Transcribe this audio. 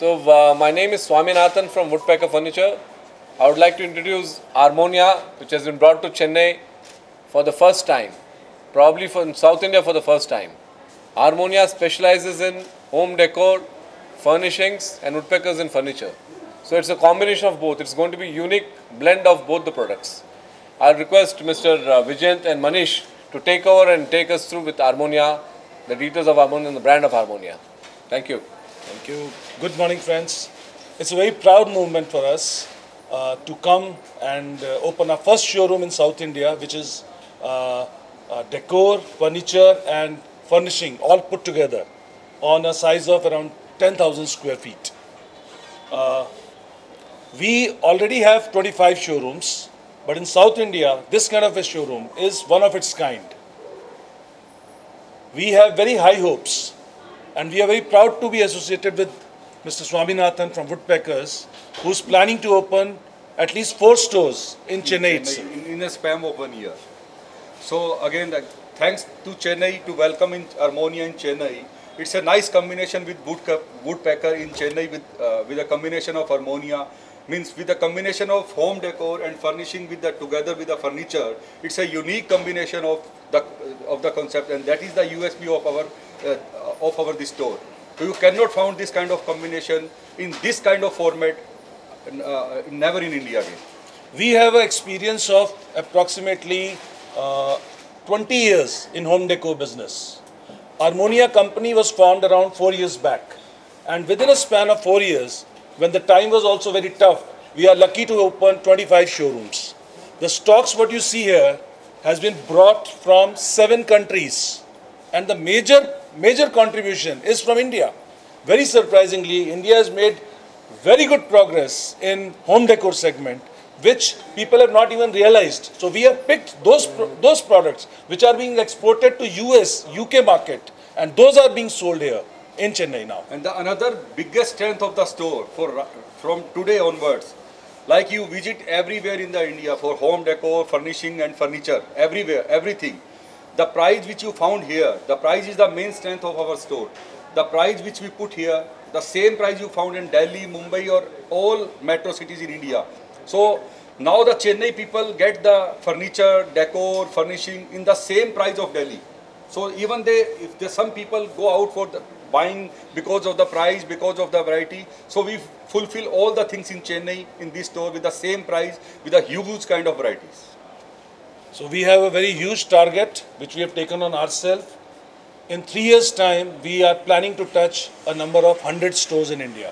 My name is Swaminathan from Woodpecker Furniture. I would like to introduce Harmonia, which has been brought to Chennai for the first time, probably from South India for the first time. Harmonia specializes in home decor, furnishings and woodpeckers in furniture. So it's a combination of both. It's going to be unique blend of both the products. I'll request Mr. Vijayant and Manish to take over and take us through with Harmonia, the details of Harmonia and the brand of Harmonia. Thank you. Thank you. Good morning, friends. It's a very proud moment for us to come and open our first showroom in South India, which is decor, furniture and furnishing all put together on a size of around 10,000 square feet. We already have 25 showrooms, but in South India, this kind of a showroom is one of its kind. We have very high hopes, and we are very proud to be associated with Mr. Swaminathan from Woodpeckers, who's planning to open at least 4 stores in Chennai itself. In a span of 1 year. So again, thanks to Chennai to welcome in Harmonia in Chennai. It's a nice combination with Woodpecker in Chennai with a combination of Harmonia. Means with a combination of home decor and furnishing together with the furniture. It's a unique combination of the concept, and that is the USP of this store. So you cannot find this kind of combination in this kind of format, never in India again. We have an experience of approximately 20 years in home decor business. Harmonia company was formed around 4 years back, and within a span of 4 years, when the time was also very tough, we are lucky to open 25 showrooms. The stocks what you see here has been brought from 7 countries, and the major contribution is from India. Very surprisingly, India has made very good progress in home decor segment, which people have not even realized. So we have picked those products which are being exported to US, UK market, and those are being sold here in Chennai now. And another biggest strength of the store from today onwards, like you visit everywhere in the India for home decor, furnishing and furniture, everywhere, everything. The price which you found here, the price is the main strength of our store. The price which we put here, the same price you found in Delhi, Mumbai or all metro cities in India. So now the Chennai people get the furniture, decor, furnishing in the same price of Delhi. So even some people go out for buying because of the price, because of the variety. So we fulfill all the things in Chennai in this store with the same price, with a huge kind of varieties. So we have a very huge target which we have taken on ourselves. In 3 years' time, we are planning to touch a number of 100 stores in India.